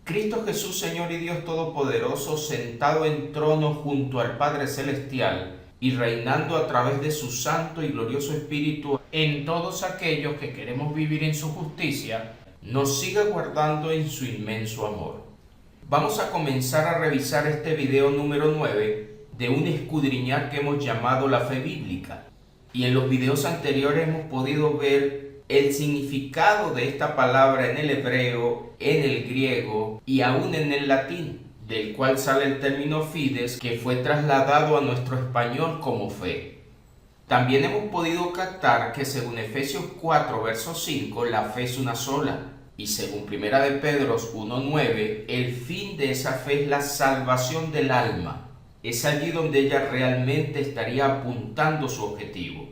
Cristo Jesús, Señor y Dios Todopoderoso, sentado en trono junto al Padre Celestial y reinando a través de su Santo y glorioso Espíritu en todos aquellos que queremos vivir en su justicia, nos siga guardando en su inmenso amor. Vamos a comenzar a revisar este video número 9 de un escudriñar que hemos llamado la fe bíblica. Y en los videos anteriores hemos podido ver el significado de esta palabra en el hebreo, en el griego y aún en el latín, del cual sale el término fides, que fue trasladado a nuestro español como fe. También hemos podido captar que según Efesios 4, verso 5, la fe es una sola, y según 1 de Pedro 1:9, el fin de esa fe es la salvación del alma. Es allí donde ella realmente estaría apuntando su objetivo.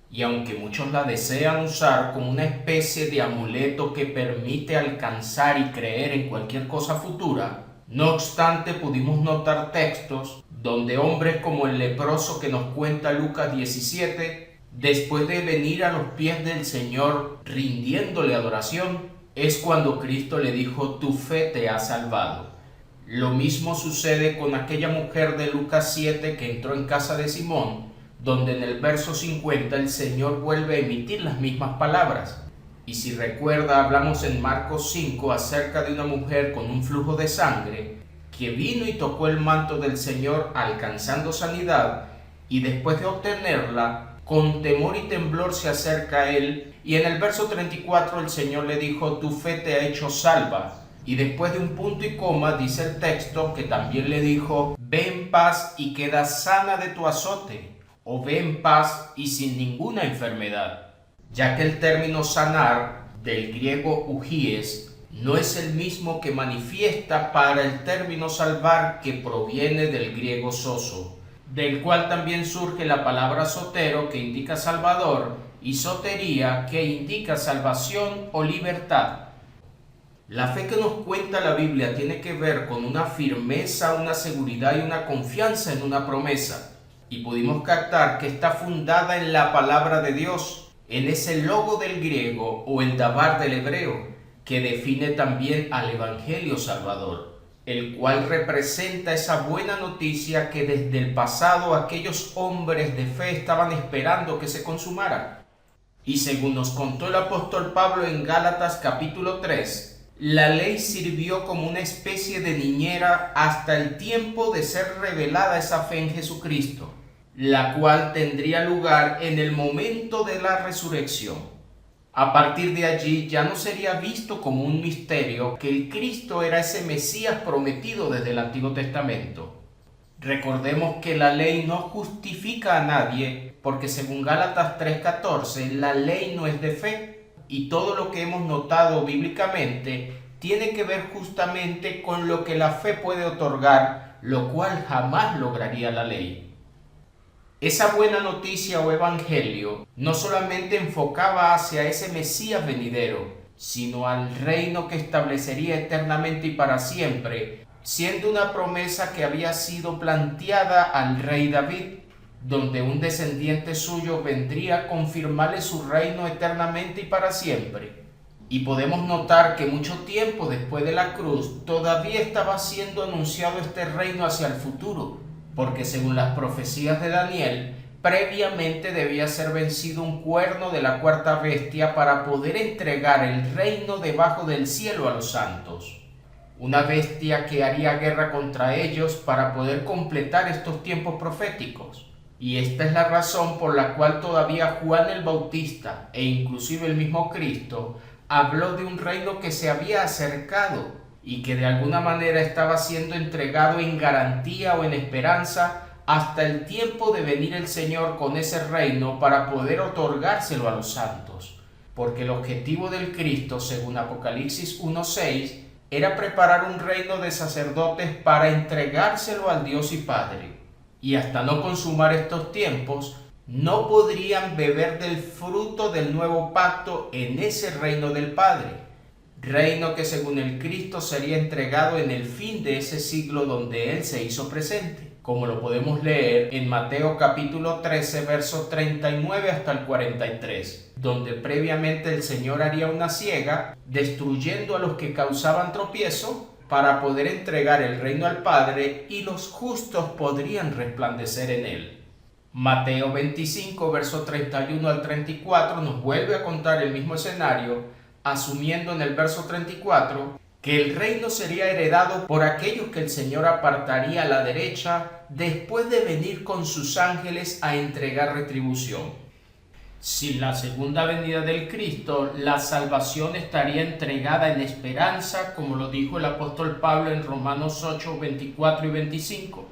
Y aunque muchos la desean usar como una especie de amuleto que permite alcanzar y creer en cualquier cosa futura, no obstante pudimos notar textos donde hombres como el leproso que nos cuenta Lucas 17, después de venir a los pies del Señor rindiéndole adoración, es cuando Cristo le dijo: tu fe te ha salvado. Lo mismo sucede con aquella mujer de Lucas 7 que entró en casa de Simón, donde en el verso 50 el Señor vuelve a emitir las mismas palabras. Y si recuerda, hablamos en Marcos 5 acerca de una mujer con un flujo de sangre que vino y tocó el manto del Señor alcanzando sanidad, y después de obtenerla, con temor y temblor se acerca a él, y en el verso 34 el Señor le dijo: tu fe te ha hecho salva. Y después de un punto y coma dice el texto que también le dijo: ve en paz y queda sana de tu azote, o ve en paz y sin ninguna enfermedad, ya que el término sanar, del griego ugíes, no es el mismo que manifiesta para el término salvar, que proviene del griego soso, del cual también surge la palabra sotero, que indica salvador, y sotería, que indica salvación o libertad. La fe que nos cuenta la Biblia tiene que ver con una firmeza, una seguridad y una confianza en una promesa. Y pudimos captar que está fundada en la palabra de Dios, en ese logo del griego o el dabar del hebreo, que define también al Evangelio Salvador, el cual representa esa buena noticia que desde el pasado aquellos hombres de fe estaban esperando que se consumara. Y según nos contó el apóstol Pablo en Gálatas capítulo 3, la ley sirvió como una especie de niñera hasta el tiempo de ser revelada esa fe en Jesucristo, la cual tendría lugar en el momento de la resurrección. A partir de allí ya no sería visto como un misterio que el Cristo era ese Mesías prometido desde el Antiguo Testamento. Recordemos que la ley no justifica a nadie, porque según Gálatas 3:14, la ley no es de fe. Y todo lo que hemos notado bíblicamente tiene que ver justamente con lo que la fe puede otorgar, lo cual jamás lograría la ley. Esa buena noticia o evangelio no solamente enfocaba hacia ese Mesías venidero, sino al reino que establecería eternamente y para siempre, siendo una promesa que había sido planteada al rey David, donde un descendiente suyo vendría a confirmarle su reino eternamente y para siempre. Y podemos notar que mucho tiempo después de la cruz todavía estaba siendo anunciado este reino hacia el futuro, porque según las profecías de Daniel, previamente debía ser vencido un cuerno de la cuarta bestia para poder entregar el reino debajo del cielo a los santos. Una bestia que haría guerra contra ellos para poder completar estos tiempos proféticos. Y esta es la razón por la cual todavía Juan el Bautista e inclusive el mismo Cristo habló de un reino que se había acercado y que de alguna manera estaba siendo entregado en garantía o en esperanza hasta el tiempo de venir el Señor con ese reino para poder otorgárselo a los santos. Porque el objetivo del Cristo, según Apocalipsis 1:6, era preparar un reino de sacerdotes para entregárselo al Dios y Padre. Y hasta no consumar estos tiempos, no podrían beber del fruto del nuevo pacto en ese reino del Padre, reino que según el Cristo sería entregado en el fin de ese siglo donde Él se hizo presente, como lo podemos leer en Mateo capítulo 13, versos 39 hasta el 43, donde previamente el Señor haría una siega, destruyendo a los que causaban tropiezo, para poder entregar el reino al Padre y los justos podrían resplandecer en él. Mateo 25, verso 31 al 34 nos vuelve a contar el mismo escenario, asumiendo en el verso 34 que el reino sería heredado por aquellos que el Señor apartaría a la derecha después de venir con sus ángeles a entregar retribución. Sin la segunda venida del Cristo, la salvación estaría entregada en esperanza, como lo dijo el apóstol Pablo en Romanos 8, 24 y 25.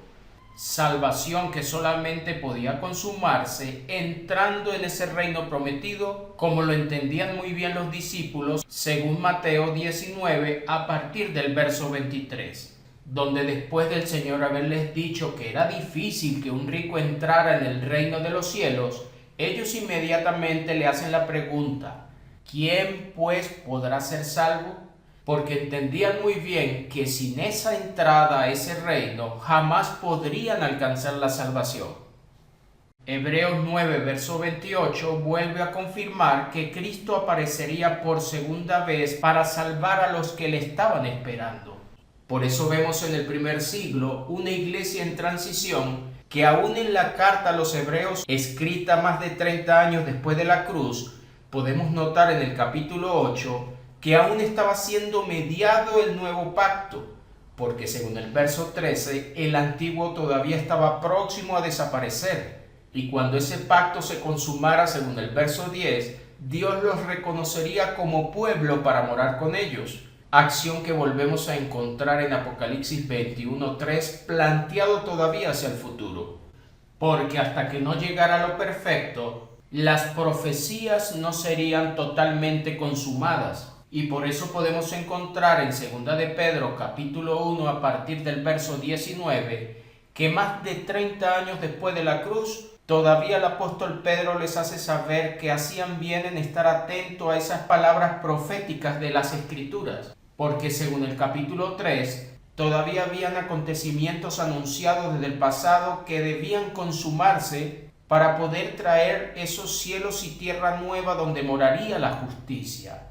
Salvación que solamente podía consumarse entrando en ese reino prometido, como lo entendían muy bien los discípulos, según Mateo 19, a partir del verso 23, donde después del Señor haberles dicho que era difícil que un rico entrara en el reino de los cielos, ellos inmediatamente le hacen la pregunta: ¿quién pues podrá ser salvo? Porque entendían muy bien que sin esa entrada a ese reino jamás podrían alcanzar la salvación. Hebreos 9, verso 28 vuelve a confirmar que Cristo aparecería por segunda vez para salvar a los que le estaban esperando. Por eso vemos en el primer siglo una iglesia en transición que aún en la carta a los Hebreos, escrita más de 30 años después de la cruz, podemos notar en el capítulo 8 que aún estaba siendo mediado el nuevo pacto, porque según el verso 13, el antiguo todavía estaba próximo a desaparecer, y cuando ese pacto se consumara según el verso 10, Dios los reconocería como pueblo para morar con ellos. Acción que volvemos a encontrar en Apocalipsis 21:3, planteado todavía hacia el futuro. Porque hasta que no llegara lo perfecto, las profecías no serían totalmente consumadas. Y por eso podemos encontrar en 2 de Pedro capítulo 1 a partir del verso 19, que más de 30 años después de la cruz, todavía el apóstol Pedro les hace saber que hacían bien en estar atento a esas palabras proféticas de las Escrituras. Porque según el capítulo 3, todavía habían acontecimientos anunciados desde el pasado que debían consumarse para poder traer esos cielos y tierra nueva donde moraría la justicia,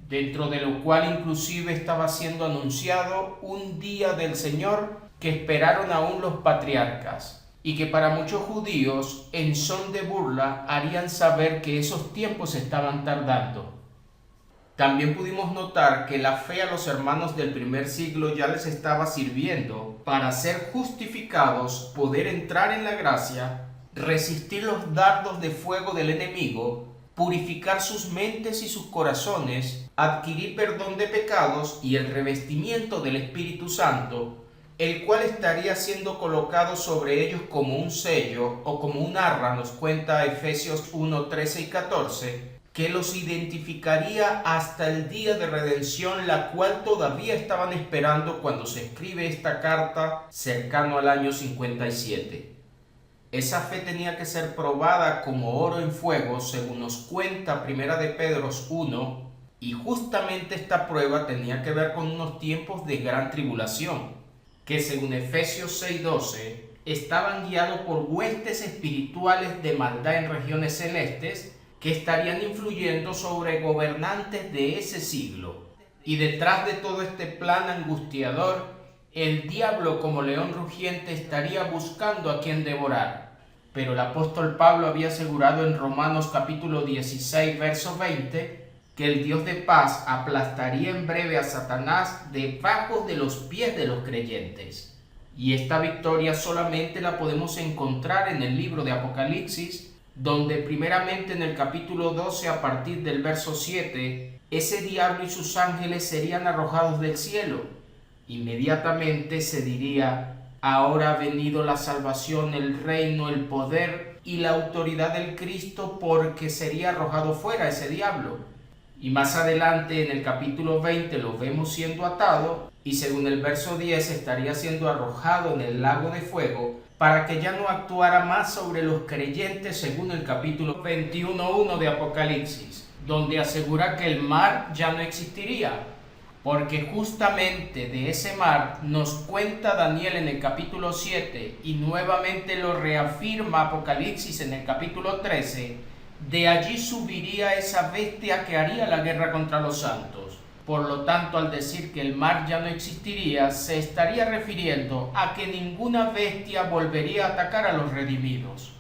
dentro de lo cual inclusive estaba siendo anunciado un día del Señor que esperaron aún los patriarcas, y que para muchos judíos, en son de burla, harían saber que esos tiempos estaban tardando. También pudimos notar que la fe a los hermanos del primer siglo ya les estaba sirviendo para ser justificados, poder entrar en la gracia, resistir los dardos de fuego del enemigo, purificar sus mentes y sus corazones, adquirir perdón de pecados y el revestimiento del Espíritu Santo, el cual estaría siendo colocado sobre ellos como un sello o como un arra, nos cuenta Efesios 1, 13 y 14, que los identificaría hasta el día de redención, la cual todavía estaban esperando cuando se escribe esta carta cercano al año 57. Esa fe tenía que ser probada como oro en fuego, según nos cuenta 1 de Pedro 1, y justamente esta prueba tenía que ver con unos tiempos de gran tribulación, que según Efesios 6:12, estaban guiados por huestes espirituales de maldad en regiones celestes, que estarían influyendo sobre gobernantes de ese siglo. Y detrás de todo este plan angustiador, el diablo como león rugiente estaría buscando a quien devorar. Pero el apóstol Pablo había asegurado en Romanos capítulo 16, verso 20, que el Dios de paz aplastaría en breve a Satanás debajo de los pies de los creyentes. Y esta victoria solamente la podemos encontrar en el libro de Apocalipsis, donde primeramente en el capítulo 12 a partir del verso 7, ese diablo y sus ángeles serían arrojados del cielo. Inmediatamente se diría: ahora ha venido la salvación, el reino, el poder y la autoridad del Cristo, porque sería arrojado fuera ese diablo. Y más adelante en el capítulo 20 lo vemos siendo atado, y según el verso 10 estaría siendo arrojado en el lago de fuego, para que ya no actuara más sobre los creyentes, según el capítulo 21:1 de Apocalipsis, donde asegura que el mar ya no existiría, porque justamente de ese mar nos cuenta Daniel en el capítulo 7 y nuevamente lo reafirma Apocalipsis en el capítulo 13, de allí subiría esa bestia que haría la guerra contra los santos, Por lo tanto, al decir que el mar ya no existiría, se estaría refiriendo a que ninguna bestia volvería a atacar a los redimidos.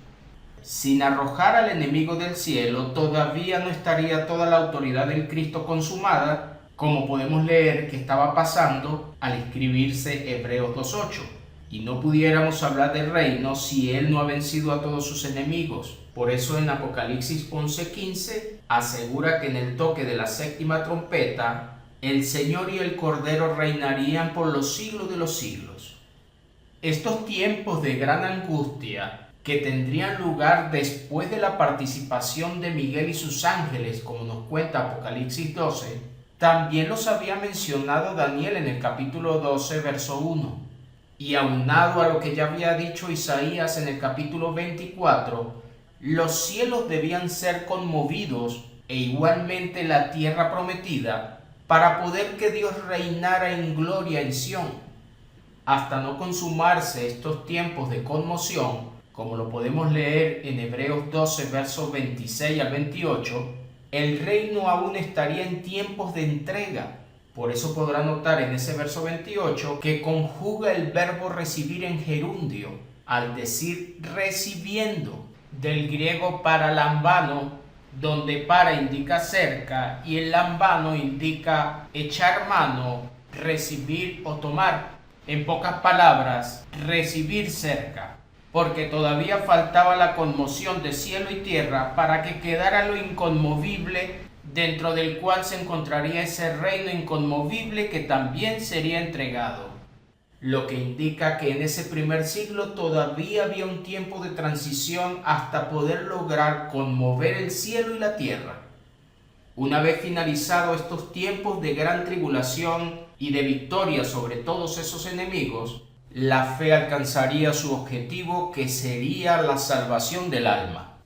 Sin arrojar al enemigo del cielo, todavía no estaría toda la autoridad del Cristo consumada, como podemos leer que estaba pasando al escribirse Hebreos 2:8. Y no pudiéramos hablar del reino si Él no ha vencido a todos sus enemigos. Por eso en Apocalipsis 11:15 asegura que en el toque de la séptima trompeta, el Señor y el Cordero reinarían por los siglos de los siglos. Estos tiempos de gran angustia que tendrían lugar después de la participación de Miguel y sus ángeles, como nos cuenta Apocalipsis 12, también los había mencionado Daniel en el capítulo 12, verso 1. Y aunado a lo que ya había dicho Isaías en el capítulo 24, los cielos debían ser conmovidos e igualmente la tierra prometida para poder que Dios reinara en gloria en Sión. Hasta no consumarse estos tiempos de conmoción, como lo podemos leer en Hebreos 12, versos 26 al 28, el reino aún estaría en tiempos de entrega. Por eso podrá notar en ese verso 28 que conjuga el verbo recibir en gerundio, al decir recibiendo, del griego paralambano, donde para indica cerca y el lambano indica echar mano, recibir o tomar. En pocas palabras, recibir cerca, porque todavía faltaba la conmoción de cielo y tierra para que quedara lo inconmovible, dentro del cual se encontraría ese reino inconmovible que también sería entregado. Lo que indica que en ese primer siglo todavía había un tiempo de transición hasta poder lograr conmover el cielo y la tierra. Una vez finalizados estos tiempos de gran tribulación y de victoria sobre todos esos enemigos, la fe alcanzaría su objetivo, que sería la salvación del alma.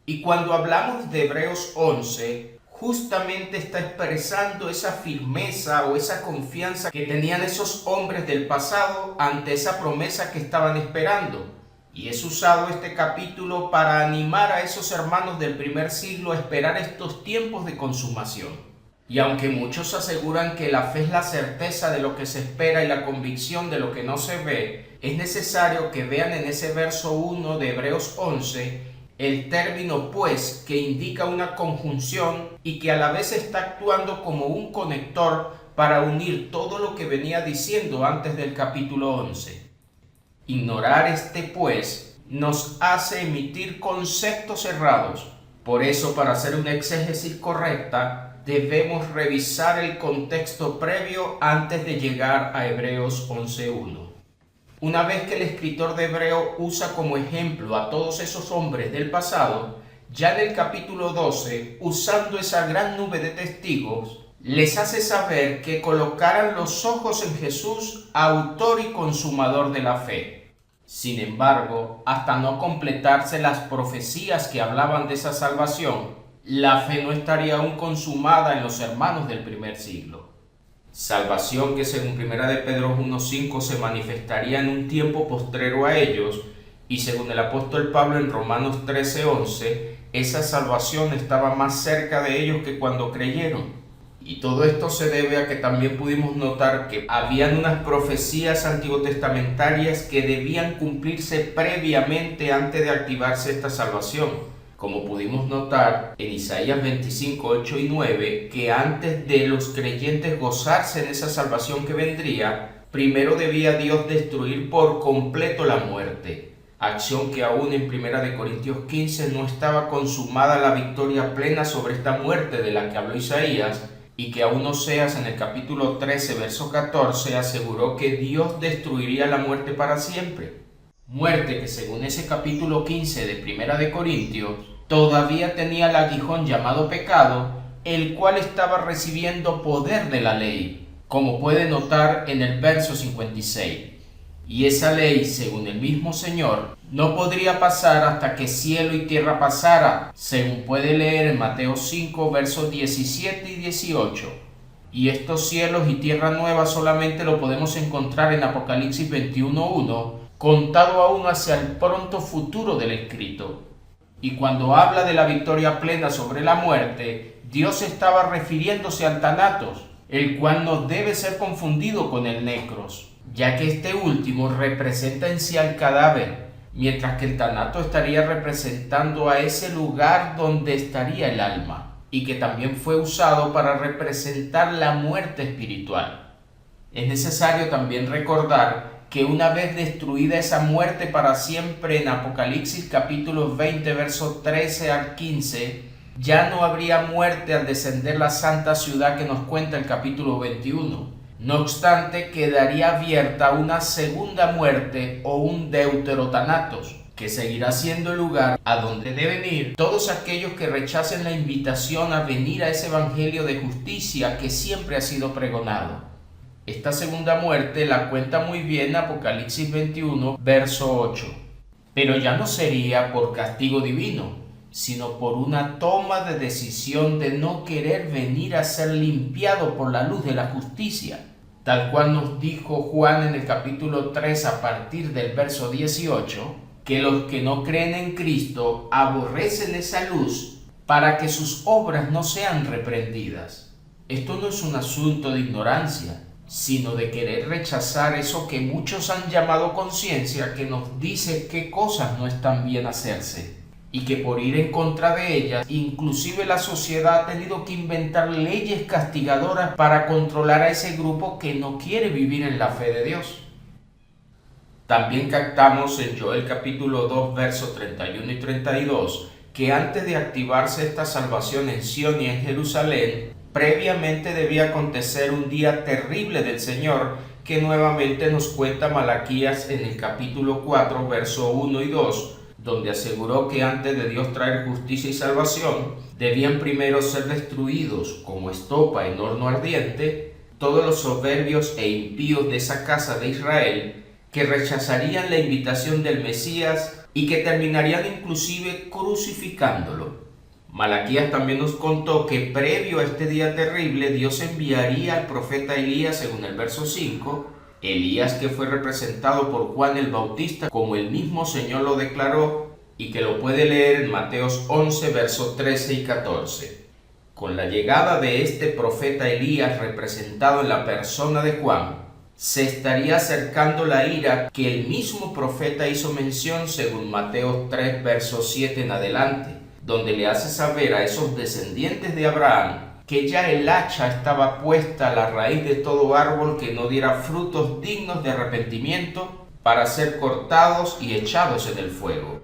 Y cuando hablamos de Hebreos 11, justamente está expresando esa firmeza o esa confianza que tenían esos hombres del pasado ante esa promesa que estaban esperando. Y es usado este capítulo para animar a esos hermanos del primer siglo a esperar estos tiempos de consumación. Y aunque muchos aseguran que la fe es la certeza de lo que se espera y la convicción de lo que no se ve, es necesario que vean en ese verso 1 de Hebreos 11 el término pues, que indica una conjunción y que a la vez está actuando como un conector para unir todo lo que venía diciendo antes del capítulo 11. Ignorar este pues nos hace emitir conceptos errados. Por eso, para hacer una exégesis correcta, debemos revisar el contexto previo antes de llegar a Hebreos 11:1. Una vez que el escritor de Hebreo usa como ejemplo a todos esos hombres del pasado, ya en el capítulo 12, usando esa gran nube de testigos, les hace saber que colocaran los ojos en Jesús, autor y consumador de la fe. Sin embargo, hasta no completarse las profecías que hablaban de esa salvación, la fe no estaría aún consumada en los hermanos del primer siglo. Salvación que según 1 de Pedro 1:5 se manifestaría en un tiempo postrero a ellos, y según el apóstol Pablo en Romanos 13:11, esa salvación estaba más cerca de ellos que cuando creyeron. Y todo esto se debe a que también pudimos notar que habían unas profecías antiguotestamentarias que debían cumplirse previamente antes de activarse esta salvación. Como pudimos notar en Isaías 25:8 y 9, que antes de los creyentes gozarse en esa salvación que vendría, primero debía Dios destruir por completo la muerte. Acción que aún en 1 Corintios 15 no estaba consumada la victoria plena sobre esta muerte de la que habló Isaías, y que aún Oseas en el capítulo 13, verso 14, aseguró que Dios destruiría la muerte para siempre. Muerte que según ese capítulo 15 de 1 de Corintios, todavía tenía el aguijón llamado pecado, el cual estaba recibiendo poder de la ley, como puede notar en el verso 56. Y esa ley, según el mismo Señor, no podría pasar hasta que cielo y tierra pasara, según puede leer en Mateo 5, versos 17 y 18. Y estos cielos y tierra nueva solamente lo podemos encontrar en Apocalipsis 21:1, contado aún hacia el pronto futuro del escrito. Y cuando habla de la victoria plena sobre la muerte, Dios estaba refiriéndose al Thanatos, el cual no debe ser confundido con el necros, ya que este último representa en sí al cadáver, mientras que el tanato estaría representando a ese lugar donde estaría el alma, y que también fue usado para representar la muerte espiritual. Es necesario también recordar que una vez destruida esa muerte para siempre en Apocalipsis capítulo 20, versos 13 al 15, ya no habría muerte al descender la santa ciudad que nos cuenta el capítulo 21. No obstante, quedaría abierta una segunda muerte o un deuterotanatos, que seguirá siendo el lugar a donde deben ir todos aquellos que rechacen la invitación a venir a ese evangelio de justicia que siempre ha sido pregonado. Esta segunda muerte la cuenta muy bien Apocalipsis 21, verso 8. Pero ya no sería por castigo divino, sino por una toma de decisión de no querer venir a ser limpiado por la luz de la justicia, tal cual nos dijo Juan en el capítulo 3 a partir del verso 18, que los que no creen en Cristo aborrecen esa luz para que sus obras no sean reprendidas. Esto no es un asunto de ignorancia, sino de querer rechazar eso que muchos han llamado conciencia, que nos dice qué cosas no están bien hacerse, y que por ir en contra de ellas, inclusive la sociedad ha tenido que inventar leyes castigadoras para controlar a ese grupo que no quiere vivir en la fe de Dios. También captamos en Joel capítulo 2, versos 31 y 32, que antes de activarse esta salvación en Sion y en Jerusalén, previamente debía acontecer un día terrible del Señor, que nuevamente nos cuenta Malaquías en el capítulo 4, verso 1 y 2, donde aseguró que antes de Dios traer justicia y salvación, debían primero ser destruidos como estopa en horno ardiente todos los soberbios e impíos de esa casa de Israel, que rechazarían la invitación del Mesías y que terminarían inclusive crucificándolo. Malaquías también nos contó que previo a este día terrible Dios enviaría al profeta Elías según el verso 5, Elías que fue representado por Juan el Bautista como el mismo Señor lo declaró y que lo puede leer en Mateos 11 versos 13 y 14. Con la llegada de este profeta Elías representado en la persona de Juan, se estaría acercando la ira que el mismo profeta hizo mención según Mateo 3 versos 7 en adelante, donde le hace saber a esos descendientes de Abraham que ya el hacha estaba puesta a la raíz de todo árbol que no diera frutos dignos de arrepentimiento para ser cortados y echados en el fuego.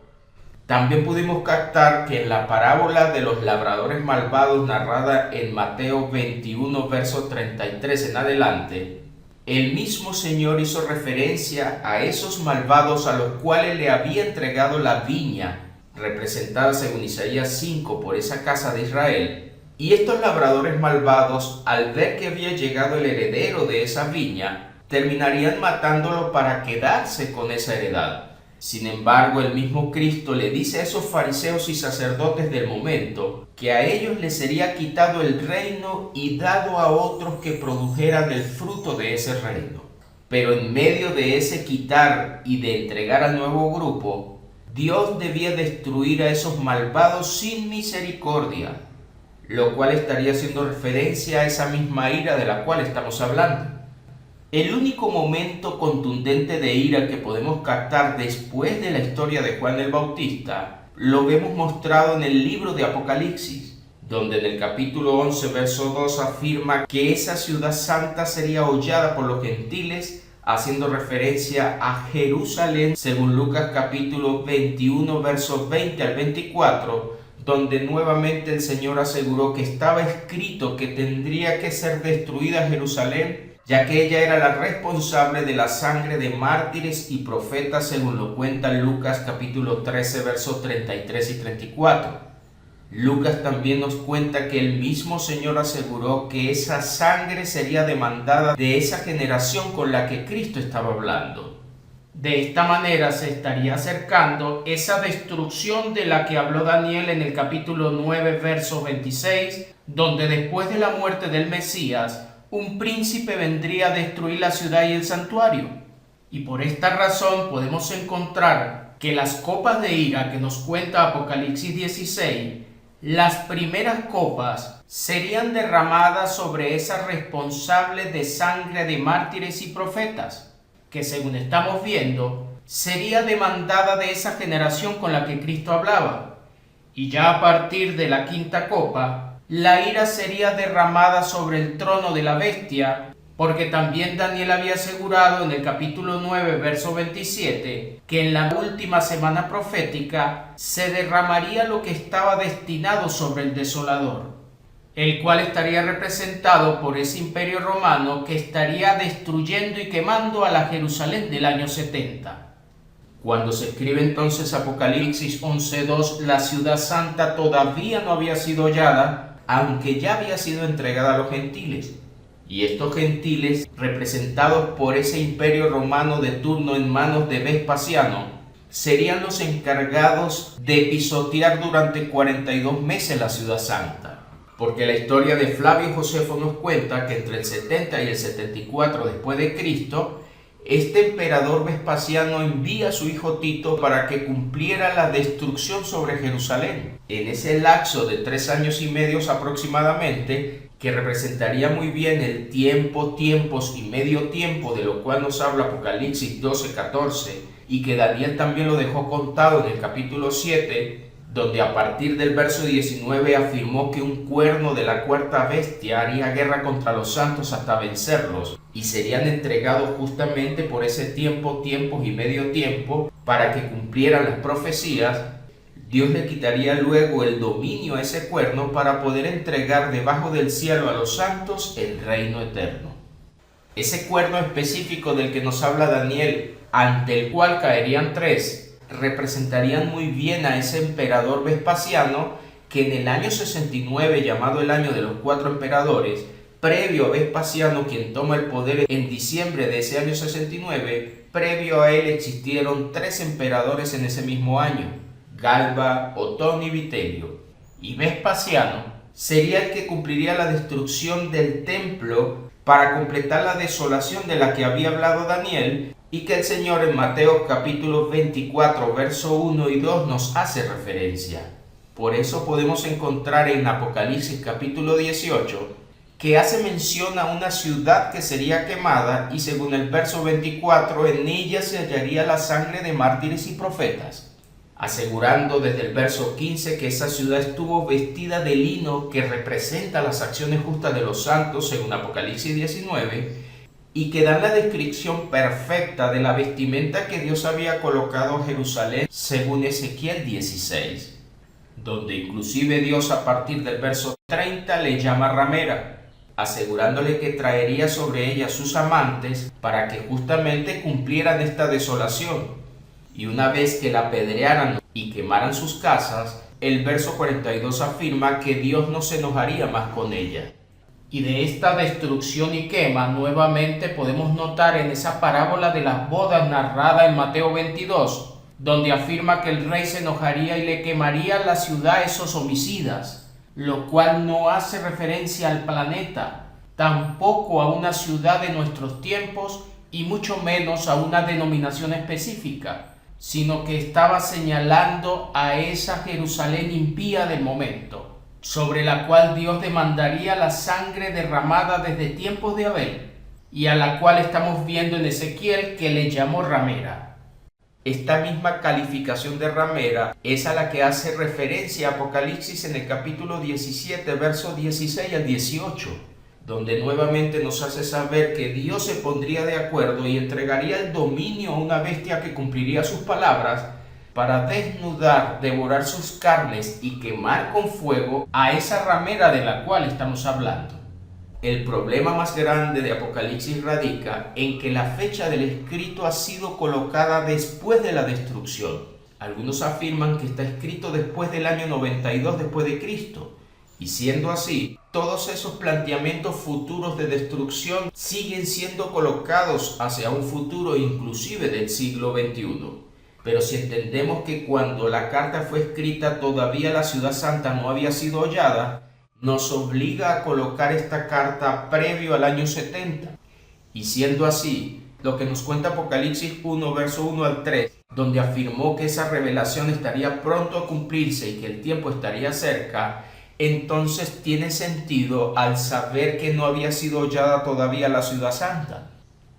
También pudimos captar que en la parábola de los labradores malvados narrada en Mateo 21 versos 33 en adelante, el mismo Señor hizo referencia a esos malvados a los cuales le había entregado la viña, representada según Isaías 5 por esa casa de Israel, y estos labradores malvados, al ver que había llegado el heredero de esa viña, terminarían matándolo para quedarse con esa heredad. Sin embargo, el mismo Cristo le dice a esos fariseos y sacerdotes del momento que a ellos les sería quitado el reino y dado a otros que produjeran el fruto de ese reino. Pero en medio de ese quitar y de entregar al nuevo grupo, Dios debía destruir a esos malvados sin misericordia, lo cual estaría haciendo referencia a esa misma ira de la cual estamos hablando. El único momento contundente de ira que podemos captar después de la historia de Juan el Bautista lo vemos mostrado en el libro de Apocalipsis, donde en el capítulo 11, verso 2 afirma que esa ciudad santa sería hollada por los gentiles, haciendo referencia a Jerusalén, según Lucas capítulo 21, versos 20 al 24, donde nuevamente el Señor aseguró que estaba escrito que tendría que ser destruida Jerusalén, ya que ella era la responsable de la sangre de mártires y profetas, según lo cuenta Lucas capítulo 13, versos 33 y 34. Lucas también nos cuenta que el mismo Señor aseguró que esa sangre sería demandada de esa generación con la que Cristo estaba hablando. De esta manera se estaría acercando esa destrucción de la que habló Daniel en el capítulo 9, verso 26, donde después de la muerte del Mesías, un príncipe vendría a destruir la ciudad y el santuario. Y por esta razón podemos encontrar que las copas de ira que nos cuenta Apocalipsis 16, las primeras copas serían derramadas sobre esas responsables de sangre de mártires y profetas, que según estamos viendo, sería demandada de esa generación con la que Cristo hablaba. Y ya a partir de la quinta copa, la ira sería derramada sobre el trono de la bestia, porque también Daniel había asegurado en el capítulo 9, verso 27, que en la última semana profética se derramaría lo que estaba destinado sobre el desolador, el cual estaría representado por ese imperio romano que estaría destruyendo y quemando a la Jerusalén del año 70. Cuando se escribe entonces Apocalipsis 11:2, la ciudad santa todavía no había sido hollada, aunque ya había sido entregada a los gentiles. Y estos gentiles, representados por ese imperio romano de turno en manos de Vespasiano, serían los encargados de pisotear durante 42 meses la ciudad santa. Porque la historia de Flavio Josefo nos cuenta que entre el 70 y el 74 después de Cristo, este emperador Vespasiano envía a su hijo Tito para que cumpliera la destrucción sobre Jerusalén. En ese lapso de 3 años y medio aproximadamente, que representaría muy bien el tiempo, tiempos y medio tiempo, de lo cual nos habla Apocalipsis 12:14, y que Daniel también lo dejó contado en el capítulo 7, donde a partir del verso 19 afirmó que un cuerno de la cuarta bestia haría guerra contra los santos hasta vencerlos, y serían entregados justamente por ese tiempo, tiempos y medio tiempo, para que cumplieran las profecías. Dios le quitaría luego el dominio a ese cuerno para poder entregar debajo del cielo a los santos el reino eterno. Ese cuerno específico del que nos habla Daniel, ante el cual caerían 3, representarían muy bien a ese emperador Vespasiano, que en el año 69, llamado el año de los 4 emperadores, previo a Vespasiano, quien toma el poder en diciembre de ese año 69, previo a él existieron 3 emperadores en ese mismo año: Galba, Otón y Vitelio. Y Vespasiano sería el que cumpliría la destrucción del templo para completar la desolación de la que había hablado Daniel, y que el Señor en Mateo capítulo 24, verso 1 y 2 nos hace referencia. Por eso podemos encontrar en Apocalipsis capítulo 18 que hace mención a una ciudad que sería quemada, y según el verso 24, en ella se hallaría la sangre de mártires y profetas, asegurando desde el verso 15 que esa ciudad estuvo vestida de lino, que representa las acciones justas de los santos según Apocalipsis 19, y que dan la descripción perfecta de la vestimenta que Dios había colocado a Jerusalén según Ezequiel 16, donde inclusive Dios a partir del verso 30 le llama ramera, asegurándole que traería sobre ella sus amantes para que justamente cumplieran esta desolación. Y una vez que la apedrearan y quemaran sus casas, el verso 42 afirma que Dios no se enojaría más con ella. Y de esta destrucción y quema nuevamente podemos notar en esa parábola de las bodas narrada en Mateo 22, donde afirma que el rey se enojaría y le quemaría la ciudad a esos homicidas, lo cual no hace referencia al planeta, tampoco a una ciudad de nuestros tiempos y mucho menos a una denominación específica, sino que estaba señalando a esa Jerusalén impía del momento, sobre la cual Dios demandaría la sangre derramada desde tiempos de Abel, y a la cual estamos viendo en Ezequiel que le llamó ramera. Esta misma calificación de ramera es a la que hace referencia Apocalipsis en el capítulo 17, versos 16 al 18, donde nuevamente nos hace saber que Dios se pondría de acuerdo y entregaría el dominio a una bestia que cumpliría sus palabras para desnudar, devorar sus carnes y quemar con fuego a esa ramera de la cual estamos hablando. El problema más grande de Apocalipsis radica en que la fecha del escrito ha sido colocada después de la destrucción. Algunos afirman que está escrito después del año 92 después de Cristo. Y siendo así, todos esos planteamientos futuros de destrucción siguen siendo colocados hacia un futuro inclusive del siglo XXI. Pero si entendemos que cuando la carta fue escrita todavía la ciudad santa no había sido hollada, nos obliga a colocar esta carta previo al año 70. Y siendo así, lo que nos cuenta Apocalipsis 1, verso 1 al 3, donde afirmó que esa revelación estaría pronto a cumplirse y que el tiempo estaría cerca, entonces tiene sentido al saber que no había sido hollada todavía la ciudad santa.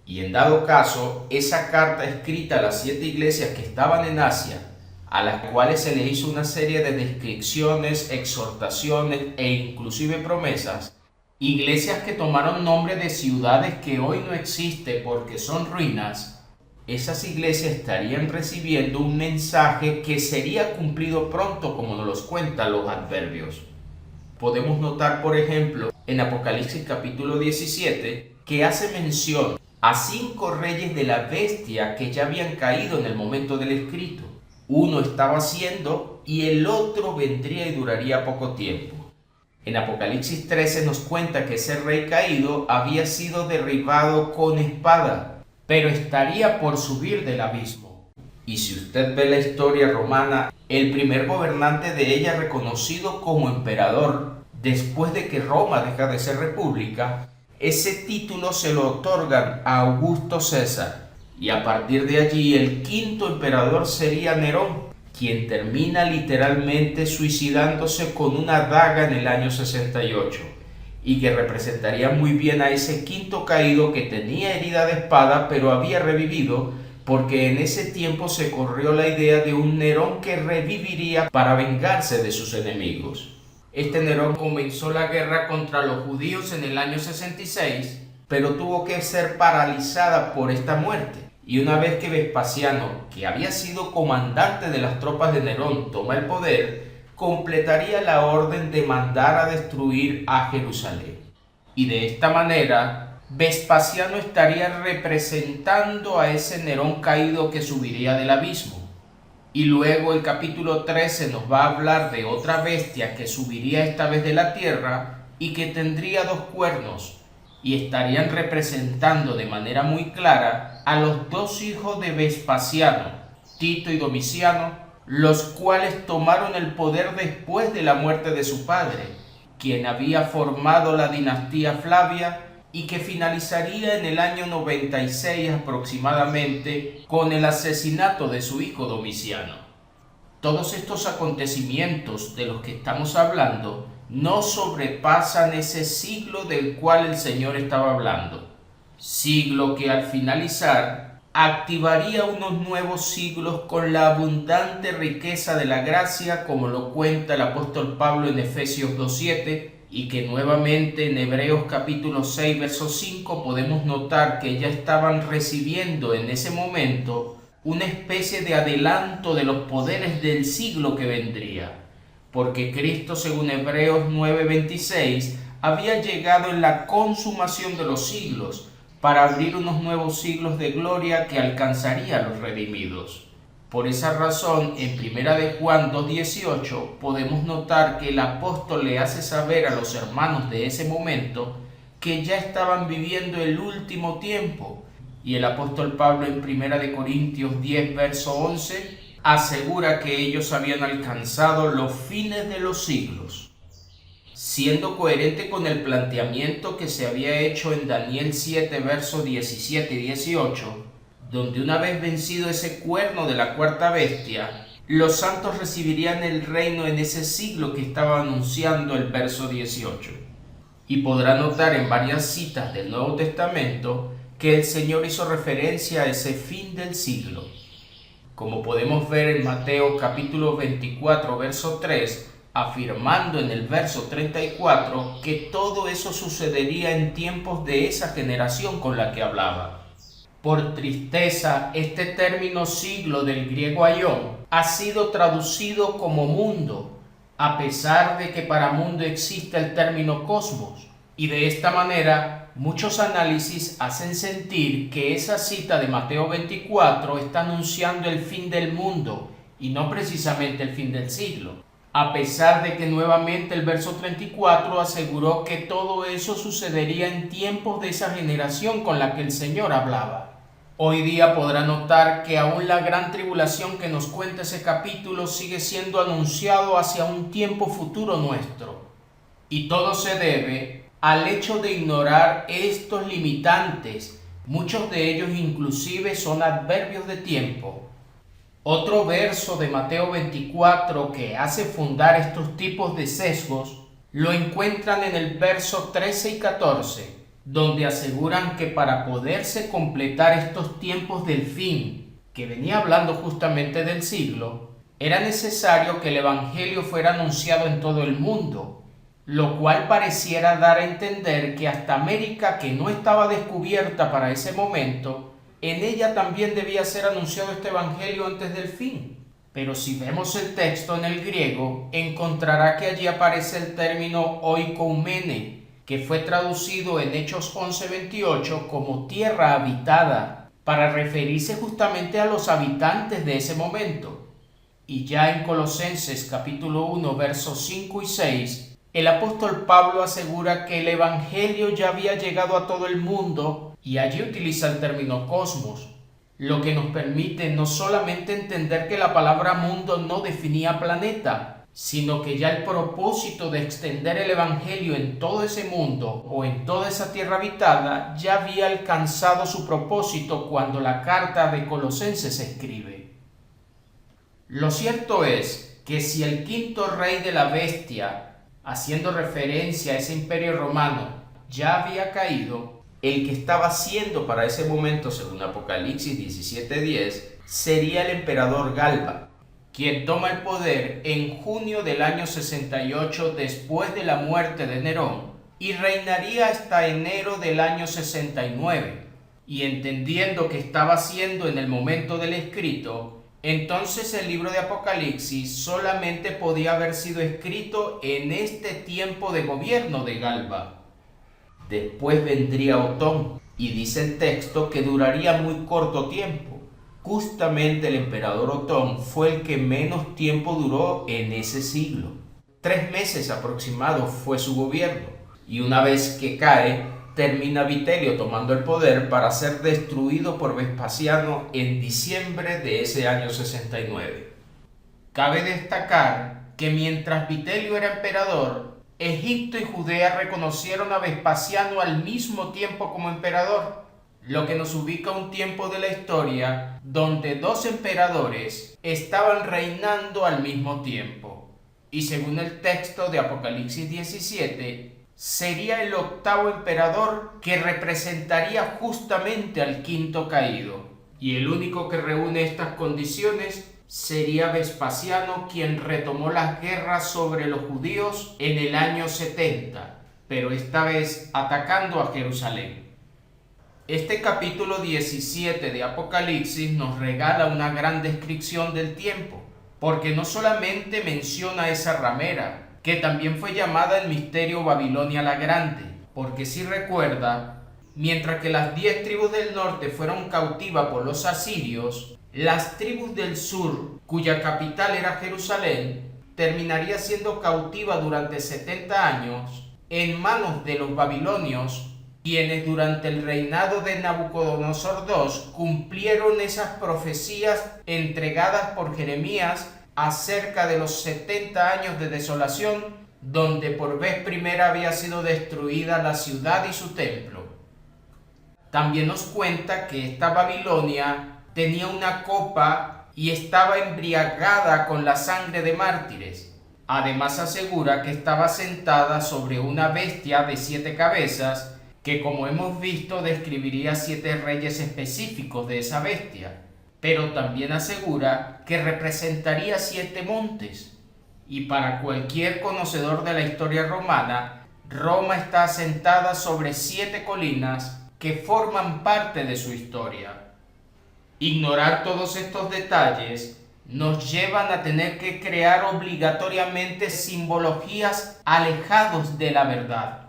Y en dado caso, esa carta escrita a las 7 iglesias que estaban en Asia, a las cuales se le hizo una serie de descripciones, exhortaciones e inclusive promesas, iglesias que tomaron nombre de ciudades que hoy no existen porque son ruinas, esas iglesias estarían recibiendo un mensaje que sería cumplido pronto, como nos los cuentan los adverbios. Podemos notar, por ejemplo, en Apocalipsis capítulo 17, que hace mención a 5 reyes de la bestia que ya habían caído en el momento del escrito. Uno estaba haciendo y el otro vendría y duraría poco tiempo. En Apocalipsis 13 nos cuenta que ese rey caído había sido derribado con espada, pero estaría por subir del abismo. Y si usted ve la historia romana, el primer gobernante de ella reconocido como emperador, después de que Roma deja de ser república, ese título se lo otorgan a Augusto César. Y a partir de allí el quinto emperador sería Nerón, quien termina literalmente suicidándose con una daga en el año 68, y que representaría muy bien a ese quinto caído que tenía herida de espada pero había revivido, porque en ese tiempo se corrió la idea de un Nerón que reviviría para vengarse de sus enemigos. Este Nerón comenzó la guerra contra los judíos en el año 66, pero tuvo que ser paralizada por esta muerte. Y una vez que Vespasiano, que había sido comandante de las tropas de Nerón, toma el poder, completaría la orden de mandar a destruir a Jerusalén. Y de esta manera, Vespasiano estaría representando a ese Nerón caído que subiría del abismo. Y luego el capítulo 13 nos va a hablar de otra bestia que subiría esta vez de la tierra y que tendría 2 cuernos, y estarían representando de manera muy clara a los 2 hijos de Vespasiano, Tito y Domiciano, los cuales tomaron el poder después de la muerte de su padre, quien había formado la dinastía Flavia y que finalizaría en el año 96 aproximadamente con el asesinato de su hijo Domiciano. Todos estos acontecimientos de los que estamos hablando no sobrepasan ese siglo del cual el Señor estaba hablando, siglo que al finalizar activaría unos nuevos siglos con la abundante riqueza de la gracia, como lo cuenta el apóstol Pablo en Efesios 2:7, y que nuevamente en Hebreos capítulo 6 verso 5 podemos notar que ya estaban recibiendo en ese momento una especie de adelanto de los poderes del siglo que vendría, porque Cristo, según Hebreos 9:26, había llegado en la consumación de los siglos para abrir unos nuevos siglos de gloria que alcanzarían a los redimidos. Por esa razón, en 1 de Juan 2:18 podemos notar que el apóstol le hace saber a los hermanos de ese momento que ya estaban viviendo el último tiempo, y el apóstol Pablo en 1 de Corintios 10 verso 11 asegura que ellos habían alcanzado los fines de los siglos, siendo coherente con el planteamiento que se había hecho en Daniel 7 versos 17 y 18, donde una vez vencido ese cuerno de la cuarta bestia, los santos recibirían el reino en ese siglo que estaba anunciando el verso 18. Y podrá notar en varias citas del Nuevo Testamento que el Señor hizo referencia a ese fin del siglo. Como podemos ver en Mateo capítulo 24 verso 3, afirmando en el verso 34 que todo eso sucedería en tiempos de esa generación con la que hablaba. Por tristeza, este término siglo del griego aión ha sido traducido como mundo, a pesar de que para mundo existe el término cosmos, y de esta manera muchos análisis hacen sentir que esa cita de Mateo 24 está anunciando el fin del mundo y no precisamente el fin del siglo, a pesar de que nuevamente el verso 34 aseguró que todo eso sucedería en tiempos de esa generación con la que el Señor hablaba. Hoy día podrá notar que aún la gran tribulación que nos cuenta ese capítulo sigue siendo anunciado hacia un tiempo futuro nuestro. Y todo se debe al hecho de ignorar estos limitantes. Muchos de ellos inclusive son adverbios de tiempo. Otro verso de Mateo 24 que hace fundar estos tipos de sesgos lo encuentran en el verso 13 y 14, donde aseguran que para poderse completar estos tiempos del fin, que venía hablando justamente del siglo, era necesario que el Evangelio fuera anunciado en todo el mundo, lo cual pareciera dar a entender que hasta América, que no estaba descubierta para ese momento, en ella también debía ser anunciado este Evangelio antes del fin. Pero si vemos el texto en el griego, encontrará que allí aparece el término oikoumene, que fue traducido en Hechos 11:28 como tierra habitada, para referirse justamente a los habitantes de ese momento. Y ya en Colosenses capítulo 1 versos 5 y 6, el apóstol Pablo asegura que el Evangelio ya había llegado a todo el mundo y allí utiliza el término cosmos, lo que nos permite no solamente entender que la palabra mundo no definía planeta, sino que ya el propósito de extender el Evangelio en todo ese mundo o en toda esa tierra habitada ya había alcanzado su propósito cuando la carta de Colosenses se escribe. Lo cierto es que si el quinto rey de la bestia, haciendo referencia a ese imperio romano, ya había caído, el que estaba siendo para ese momento, según Apocalipsis 17:10, sería el emperador Galba, quien toma el poder en junio del año 68 después de la muerte de Nerón y reinaría hasta enero del año 69. Y entendiendo que estaba siendo en el momento del escrito, entonces el libro de Apocalipsis solamente podía haber sido escrito en este tiempo de gobierno de Galba. Después vendría Otón, y dice el texto que duraría muy corto tiempo. Justamente el emperador Otón fue el que menos tiempo duró en ese siglo. 3 meses aproximados fue su gobierno, y una vez que cae, termina Vitelio tomando el poder para ser destruido por Vespasiano en diciembre de ese año 69. Cabe destacar que mientras Vitelio era emperador, Egipto y Judea reconocieron a Vespasiano al mismo tiempo como emperador, lo que nos ubica a un tiempo de la historia donde 2 emperadores estaban reinando al mismo tiempo. Y según el texto de Apocalipsis 17, sería el 8º emperador que representaría justamente al quinto caído. Y el único que reúne estas condiciones sería Vespasiano, quien retomó las guerras sobre los judíos en el año 70, pero esta vez atacando a Jerusalén. Este capítulo 17 de Apocalipsis nos regala una gran descripción del tiempo, porque no solamente menciona esa ramera, que también fue llamada el misterio Babilonia la Grande, porque si recuerda, mientras que las 10 tribus del norte fueron cautivas por los asirios, las tribus del sur, cuya capital era Jerusalén, terminaría siendo cautiva durante 70 años en manos de los babilonios, quienes durante el reinado de Nabucodonosor II cumplieron esas profecías entregadas por Jeremías acerca de los 70 años de desolación, donde por vez primera había sido destruida la ciudad y su templo. También nos cuenta que esta Babilonia tenía una copa y estaba embriagada con la sangre de mártires. Además asegura que estaba sentada sobre una bestia de 7 cabezas, que como hemos visto describiría 7 reyes específicos de esa bestia. Pero también asegura que representaría 7 montes. Y para cualquier conocedor de la historia romana, Roma está asentada sobre 7 colinas que forman parte de su historia. Ignorar todos estos detalles nos llevan a tener que crear obligatoriamente simbologías alejados de la verdad.